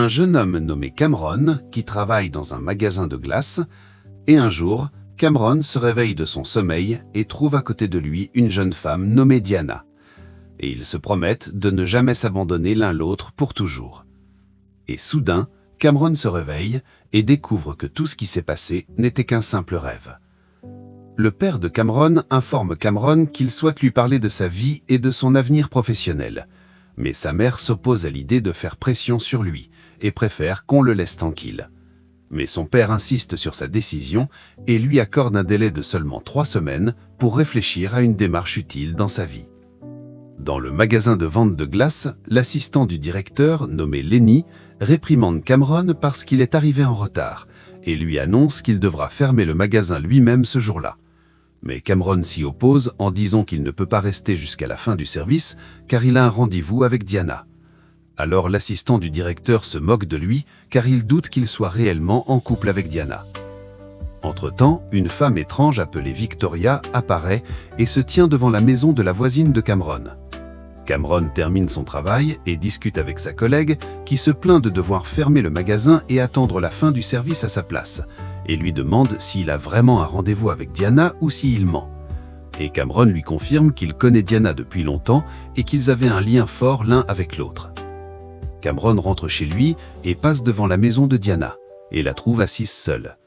un jeune homme nommé Cameron qui travaille dans un magasin de glace, et un jour, Cameron se réveille de son sommeil et trouve à côté de lui une jeune femme nommée Diana. Et ils se promettent de ne jamais s'abandonner l'un l'autre pour toujours. Et soudain, Cameron se réveille et découvre que tout ce qui s'est passé n'était qu'un simple rêve. Le père de Cameron informe Cameron qu'il souhaite lui parler de sa vie et de son avenir professionnel. Mais sa mère s'oppose à l'idée de faire pression sur lui et préfère qu'on le laisse tranquille. Mais son père insiste sur sa décision et lui accorde un délai de seulement 3 semaines pour réfléchir à une démarche utile dans sa vie. Dans le magasin de vente de glace, l'assistant du directeur, nommé Lenny, réprimande Cameron parce qu'il est arrivé en retard et lui annonce qu'il devra fermer le magasin lui-même ce jour-là. Mais Cameron s'y oppose en disant qu'il ne peut pas rester jusqu'à la fin du service car il a un rendez-vous avec Diana. Alors l'assistant du directeur se moque de lui car il doute qu'il soit réellement en couple avec Diana. Entre-temps, une femme étrange appelée Victoria apparaît et se tient devant la maison de la voisine de Cameron. Cameron termine son travail et discute avec sa collègue qui se plaint de devoir fermer le magasin et attendre la fin du service à sa place, et lui demande s'il a vraiment un rendez-vous avec Diana ou s'il ment. Et Cameron lui confirme qu'il connaît Diana depuis longtemps et qu'ils avaient un lien fort l'un avec l'autre. Cameron rentre chez lui et passe devant la maison de Diana, et la trouve assise seule.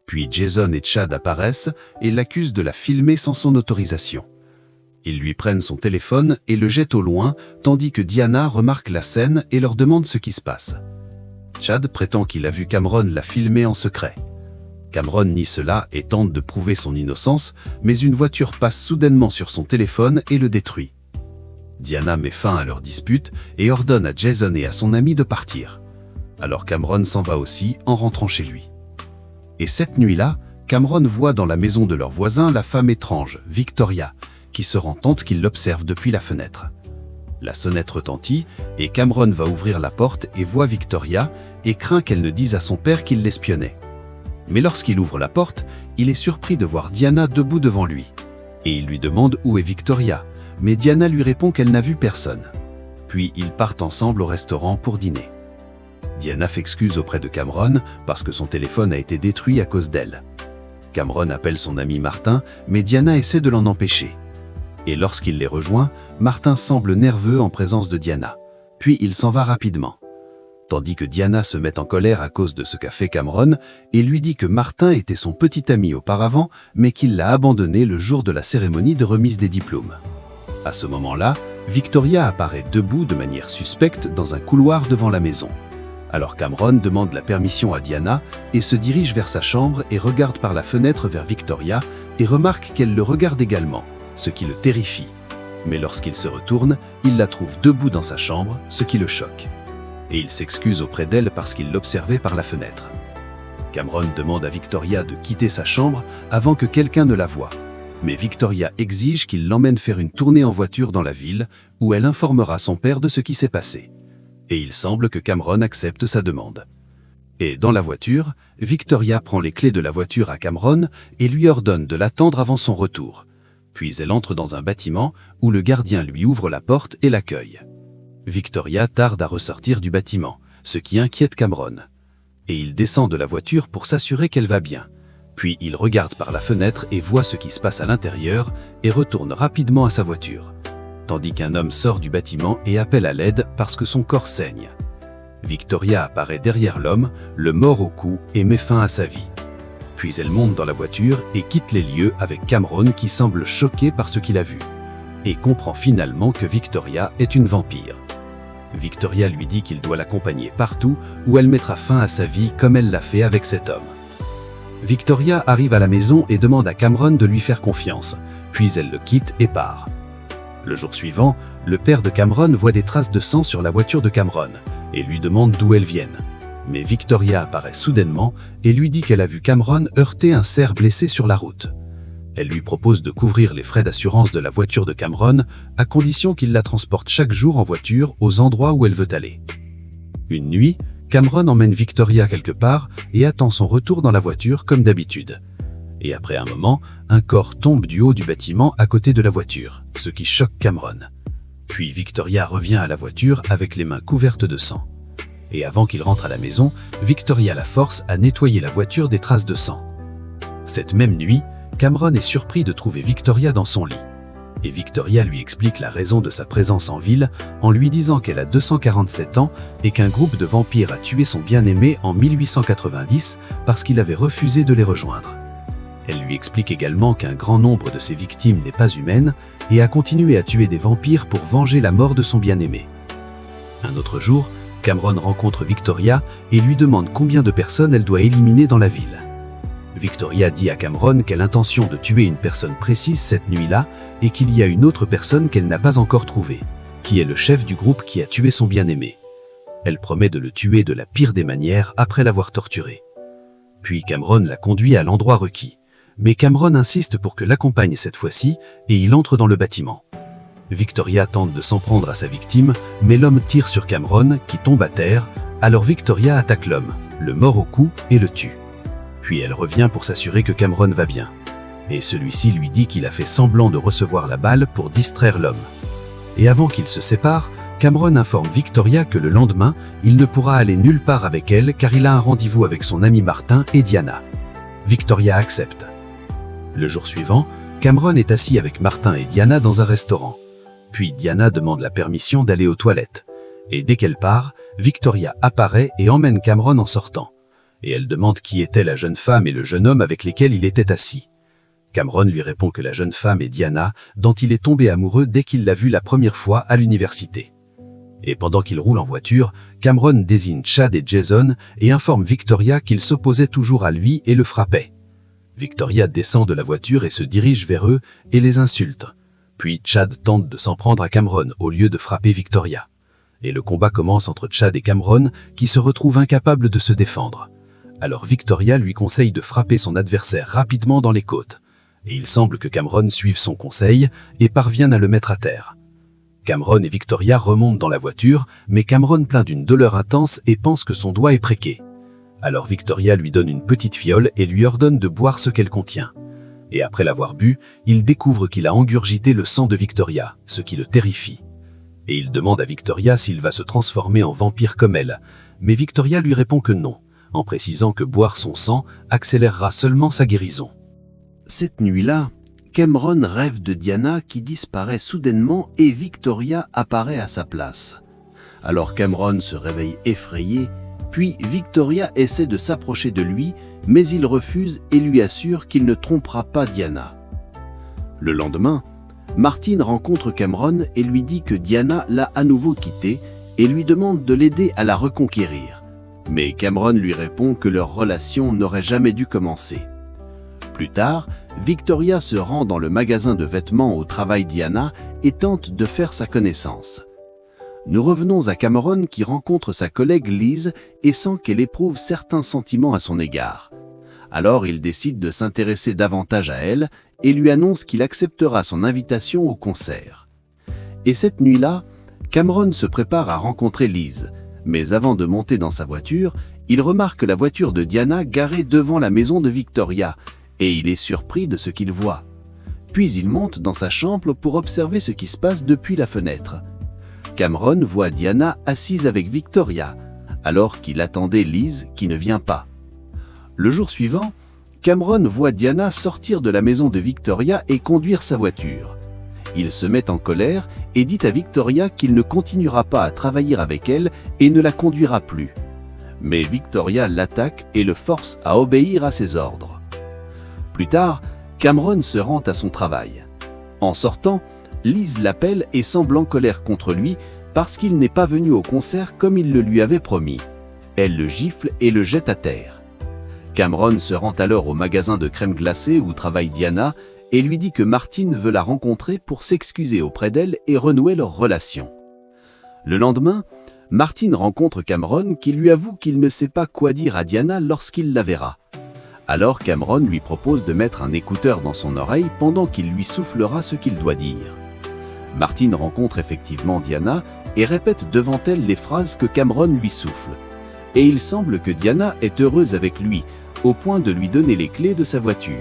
Puis Jason et Chad apparaissent et l'accusent de la filmer sans son autorisation. Ils lui prennent son téléphone et le jettent au loin, tandis que Diana remarque la scène et leur demande ce qui se passe. Chad prétend qu'il a vu Cameron la filmer en secret. Cameron nie cela et tente de prouver son innocence, mais une voiture passe soudainement sur son téléphone et le détruit. Diana met fin à leur dispute et ordonne à Jason et à son ami de partir. Alors Cameron s'en va aussi en rentrant chez lui. Et cette nuit-là, Cameron voit dans la maison de leur voisin la femme étrange, Victoria, qui se rend compte qu'il l'observe depuis la fenêtre. La sonnette retentit et Cameron va ouvrir la porte et voit Victoria et craint qu'elle ne dise à son père qu'il l'espionnait. Mais lorsqu'il ouvre la porte, il est surpris de voir Diana debout devant lui. Et il lui demande où est Victoria, mais Diana lui répond qu'elle n'a vu personne. Puis ils partent ensemble au restaurant pour dîner. Diana s'excuse auprès de Cameron parce que son téléphone a été détruit à cause d'elle. Cameron appelle son ami Martin, mais Diana essaie de l'en empêcher. Et lorsqu'il les rejoint, Martin semble nerveux en présence de Diana. Puis il s'en va rapidement. Tandis que Diana se met en colère à cause de ce qu'a fait Cameron et lui dit que Martin était son petit ami auparavant, mais qu'il l'a abandonné le jour de la cérémonie de remise des diplômes. À ce moment-là, Victoria apparaît debout de manière suspecte dans un couloir devant la maison. Alors Cameron demande la permission à Diana et se dirige vers sa chambre et regarde par la fenêtre vers Victoria et remarque qu'elle le regarde également, ce qui le terrifie. Mais lorsqu'il se retourne, il la trouve debout dans sa chambre, ce qui le choque. Et il s'excuse auprès d'elle parce qu'il l'observait par la fenêtre. Cameron demande à Victoria de quitter sa chambre avant que quelqu'un ne la voie. Mais Victoria exige qu'il l'emmène faire une tournée en voiture dans la ville, où elle informera son père de ce qui s'est passé. Et il semble que Cameron accepte sa demande. Et dans la voiture, Victoria prend les clés de la voiture à Cameron et lui ordonne de l'attendre avant son retour. Puis elle entre dans un bâtiment où le gardien lui ouvre la porte et l'accueille. Victoria tarde à ressortir du bâtiment, ce qui inquiète Cameron. Et il descend de la voiture pour s'assurer qu'elle va bien. Puis il regarde par la fenêtre et voit ce qui se passe à l'intérieur et retourne rapidement à sa voiture. Tandis qu'un homme sort du bâtiment et appelle à l'aide parce que son corps saigne. Victoria apparaît derrière l'homme, le mort au cou et met fin à sa vie. Puis elle monte dans la voiture et quitte les lieux avec Cameron qui semble choqué par ce qu'il a vu. Et comprend finalement que Victoria est une vampire. Victoria lui dit qu'il doit l'accompagner partout où elle mettra fin à sa vie comme elle l'a fait avec cet homme. Victoria arrive à la maison et demande à Cameron de lui faire confiance, puis elle le quitte et part. Le jour suivant, le père de Cameron voit des traces de sang sur la voiture de Cameron et lui demande d'où elles viennent. Mais Victoria apparaît soudainement et lui dit qu'elle a vu Cameron heurter un cerf blessé sur la route. Elle lui propose de couvrir les frais d'assurance de la voiture de Cameron à condition qu'il la transporte chaque jour en voiture aux endroits où elle veut aller. Une nuit, Cameron emmène Victoria quelque part et attend son retour dans la voiture comme d'habitude. Et après un moment, un corps tombe du haut du bâtiment à côté de la voiture, ce qui choque Cameron. Puis Victoria revient à la voiture avec les mains couvertes de sang. Et avant qu'il rentre à la maison, Victoria la force à nettoyer la voiture des traces de sang. Cette même nuit, Cameron est surpris de trouver Victoria dans son lit. Et Victoria lui explique la raison de sa présence en ville en lui disant qu'elle a 247 ans et qu'un groupe de vampires a tué son bien-aimé en 1890 parce qu'il avait refusé de les rejoindre. Elle lui explique également qu'un grand nombre de ses victimes n'est pas humaine et a continué à tuer des vampires pour venger la mort de son bien-aimé. Un autre jour, Cameron rencontre Victoria et lui demande combien de personnes elle doit éliminer dans la ville. Victoria dit à Cameron qu'elle a l'intention de tuer une personne précise cette nuit-là et qu'il y a une autre personne qu'elle n'a pas encore trouvée, qui est le chef du groupe qui a tué son bien-aimé. Elle promet de le tuer de la pire des manières après l'avoir torturé. Puis Cameron la conduit à l'endroit requis. Mais Cameron insiste pour que l'accompagne cette fois-ci et il entre dans le bâtiment. Victoria tente de s'en prendre à sa victime, mais l'homme tire sur Cameron qui tombe à terre, alors Victoria attaque l'homme, le mord au cou et le tue. Puis elle revient pour s'assurer que Cameron va bien. Et celui-ci lui dit qu'il a fait semblant de recevoir la balle pour distraire l'homme. Et avant qu'ils se séparent, Cameron informe Victoria que le lendemain, il ne pourra aller nulle part avec elle car il a un rendez-vous avec son ami Martin et Diana. Victoria accepte. Le jour suivant, Cameron est assis avec Martin et Diana dans un restaurant. Puis Diana demande la permission d'aller aux toilettes. Et dès qu'elle part, Victoria apparaît et emmène Cameron en sortant. Et elle demande qui était la jeune femme et le jeune homme avec lesquels il était assis. Cameron lui répond que la jeune femme est Diana, dont il est tombé amoureux dès qu'il l'a vue la première fois à l'université. Et pendant qu'il roule en voiture, Cameron désigne Chad et Jason et informe Victoria qu'il s'opposait toujours à lui et le frappait. Victoria descend de la voiture et se dirige vers eux et les insulte. Puis Chad tente de s'en prendre à Cameron au lieu de frapper Victoria. Et le combat commence entre Chad et Cameron qui se retrouvent incapables de se défendre. Alors Victoria lui conseille de frapper son adversaire rapidement dans les côtes. Et il semble que Cameron suive son conseil et parvienne à le mettre à terre. Cameron et Victoria remontent dans la voiture, mais Cameron plaint d'une douleur intense et pense que son doigt est préqué. Alors Victoria lui donne une petite fiole et lui ordonne de boire ce qu'elle contient. Et après l'avoir bu, il découvre qu'il a engurgité le sang de Victoria, ce qui le terrifie. Et il demande à Victoria s'il va se transformer en vampire comme elle, mais Victoria lui répond que non, en précisant que boire son sang accélérera seulement sa guérison. Cette nuit-là, Cameron rêve de Diana qui disparaît soudainement et Victoria apparaît à sa place. Alors Cameron se réveille effrayé, puis Victoria essaie de s'approcher de lui, mais il refuse et lui assure qu'il ne trompera pas Diana. Le lendemain, Martin rencontre Cameron et lui dit que Diana l'a à nouveau quitté et lui demande de l'aider à la reconquérir. Mais Cameron lui répond que leur relation n'aurait jamais dû commencer. Plus tard, Victoria se rend dans le magasin de vêtements où travaille Diana et tente de faire sa connaissance. Nous revenons à Cameron qui rencontre sa collègue Liz et sent qu'elle éprouve certains sentiments à son égard. Alors il décide de s'intéresser davantage à elle et lui annonce qu'il acceptera son invitation au concert. Et cette nuit-là, Cameron se prépare à rencontrer Liz, mais avant de monter dans sa voiture, il remarque la voiture de Diana garée devant la maison de Victoria et il est surpris de ce qu'il voit. Puis il monte dans sa chambre pour observer ce qui se passe depuis la fenêtre. Cameron voit Diana assise avec Victoria, alors qu'il attendait Liz qui ne vient pas. Le jour suivant, Cameron voit Diana sortir de la maison de Victoria et conduire sa voiture. Il se met en colère et dit à Victoria qu'il ne continuera pas à travailler avec elle et ne la conduira plus. Mais Victoria l'attaque et le force à obéir à ses ordres. Plus tard, Cameron se rend à son travail. En sortant, Liz l'appelle et semble en colère contre lui parce qu'il n'est pas venu au concert comme il le lui avait promis. Elle le gifle et le jette à terre. Cameron se rend alors au magasin de crème glacée où travaille Diana et lui dit que Martin veut la rencontrer pour s'excuser auprès d'elle et renouer leur relation. Le lendemain, Martin rencontre Cameron qui lui avoue qu'il ne sait pas quoi dire à Diana lorsqu'il la verra. Alors Cameron lui propose de mettre un écouteur dans son oreille pendant qu'il lui soufflera ce qu'il doit dire. Martin rencontre effectivement Diana et répète devant elle les phrases que Cameron lui souffle. Et il semble que Diana est heureuse avec lui, au point de lui donner les clés de sa voiture.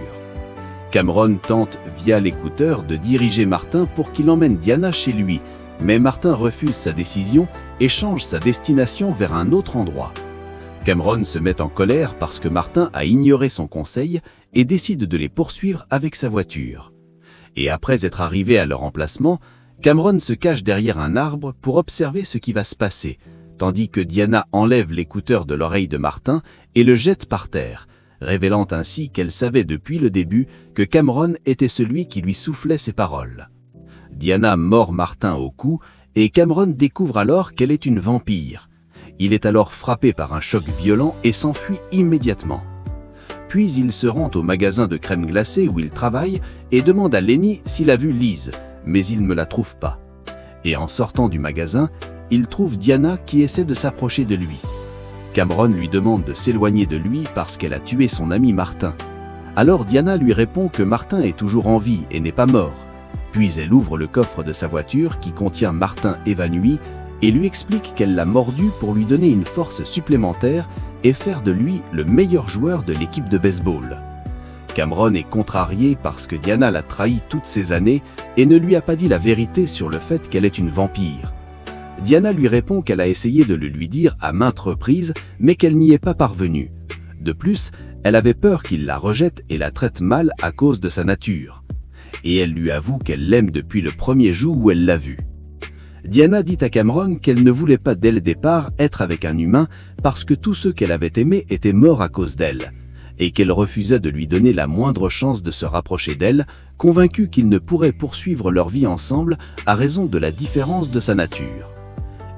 Cameron tente via l'écouteur de diriger Martin pour qu'il emmène Diana chez lui, Mais Martin refuse sa décision et change sa destination vers un autre endroit. Cameron se met en colère parce que Martin a ignoré son conseil et décide de les poursuivre avec sa voiture. Et après être arrivé à leur emplacement, Cameron se cache derrière un arbre pour observer ce qui va se passer, tandis que Diana enlève l'écouteur de l'oreille de Martin et le jette par terre, révélant ainsi qu'elle savait depuis le début que Cameron était celui qui lui soufflait ses paroles. Diana mord Martin au cou et Cameron découvre alors qu'elle est une vampire. Il est alors frappé par un choc violent et s'enfuit immédiatement. Puis il se rend au magasin de crème glacée où il travaille et demande à Lenny s'il a vu Liz, mais il ne la trouve pas. Et en sortant du magasin, il trouve Diana qui essaie de s'approcher de lui. Cameron lui demande de s'éloigner de lui parce qu'elle a tué son ami Martin. Alors Diana lui répond que Martin est toujours en vie et n'est pas mort. Puis elle ouvre le coffre de sa voiture qui contient Martin évanoui et lui explique qu'elle l'a mordu pour lui donner une force supplémentaire et faire de lui le meilleur joueur de l'équipe de baseball. Cameron est contrarié parce que Diana l'a trahi toutes ces années et ne lui a pas dit la vérité sur le fait qu'elle est une vampire. Diana lui répond qu'elle a essayé de le lui dire à maintes reprises, mais qu'elle n'y est pas parvenue. De plus, elle avait peur qu'il la rejette et la traite mal à cause de sa nature. Et elle lui avoue qu'elle l'aime depuis le premier jour où elle l'a vu. Diana dit à Cameron qu'elle ne voulait pas dès le départ être avec un humain parce que tous ceux qu'elle avait aimés étaient morts à cause d'elle, et qu'elle refusait de lui donner la moindre chance de se rapprocher d'elle, convaincue qu'ils ne pourraient poursuivre leur vie ensemble à raison de la différence de sa nature.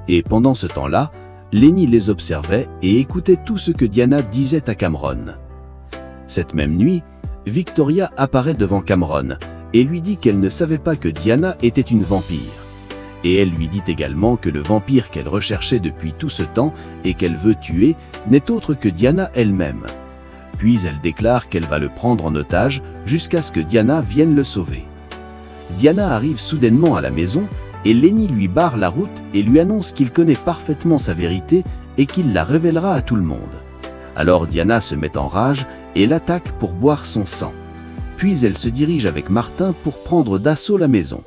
Et pendant ce temps-là, Lenny les observait et écoutait tout ce que Diana disait à Cameron. Cette même nuit, Victoria apparaît devant Cameron et lui dit qu'elle ne savait pas que Diana était une vampire. Et elle lui dit également que le vampire qu'elle recherchait depuis tout ce temps et qu'elle veut tuer n'est autre que Diana elle-même. Puis elle déclare qu'elle va le prendre en otage jusqu'à ce que Diana vienne le sauver. Diana arrive soudainement à la maison et Lenny lui barre la route et lui annonce qu'il connaît parfaitement sa vérité et qu'il la révélera à tout le monde. Alors Diana se met en rage et l'attaque pour boire son sang. Puis elle se dirige avec Martin pour prendre d'assaut la maison.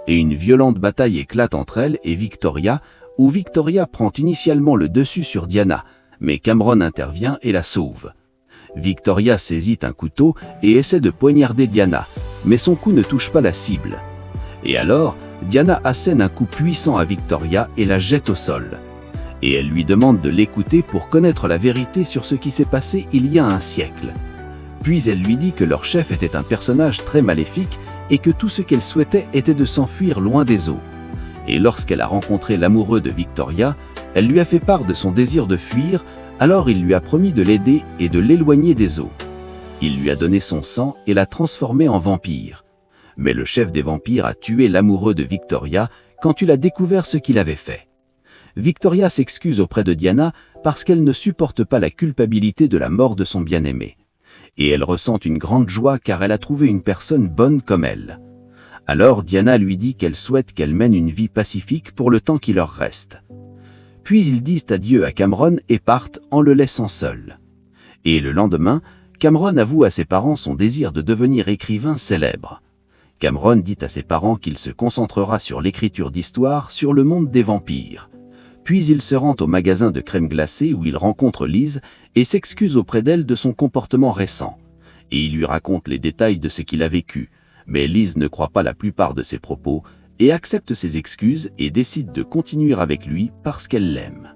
Et une violente bataille éclate entre elle et Victoria, où Victoria prend initialement le dessus sur Diana, mais Cameron intervient et la sauve. Victoria saisit un couteau et essaie de poignarder Diana, mais son coup ne touche pas la cible. Et alors, Diana assène un coup puissant à Victoria et la jette au sol. Et elle lui demande de l'écouter pour connaître la vérité sur ce qui s'est passé il y a un siècle. Puis elle lui dit que leur chef était un personnage très maléfique et que tout ce qu'elle souhaitait était de s'enfuir loin des eaux. Et lorsqu'elle a rencontré l'amoureux de Victoria, elle lui a fait part de son désir de fuir, alors il lui a promis de l'aider et de l'éloigner des eaux. Il lui a donné son sang et l'a transformé en vampire. Mais le chef des vampires a tué l'amoureux de Victoria quand il a découvert ce qu'il avait fait. Victoria s'excuse auprès de Diana parce qu'elle ne supporte pas la culpabilité de la mort de son bien-aimé. Et elle ressent une grande joie car elle a trouvé une personne bonne comme elle. Alors Diana lui dit qu'elle souhaite qu'elle mène une vie pacifique pour le temps qui leur reste. Puis ils disent adieu à Cameron et partent en le laissant seul. Et le lendemain, Cameron avoue à ses parents son désir de devenir écrivain célèbre. Cameron dit à ses parents qu'il se concentrera sur l'écriture d'histoires sur le monde des vampires. Puis il se rend au magasin de crème glacée où il rencontre Liz et s'excuse auprès d'elle de son comportement récent. Et il lui raconte les détails de ce qu'il a vécu, mais Liz ne croit pas la plupart de ses propos et accepte ses excuses et décide de continuer avec lui parce qu'elle l'aime.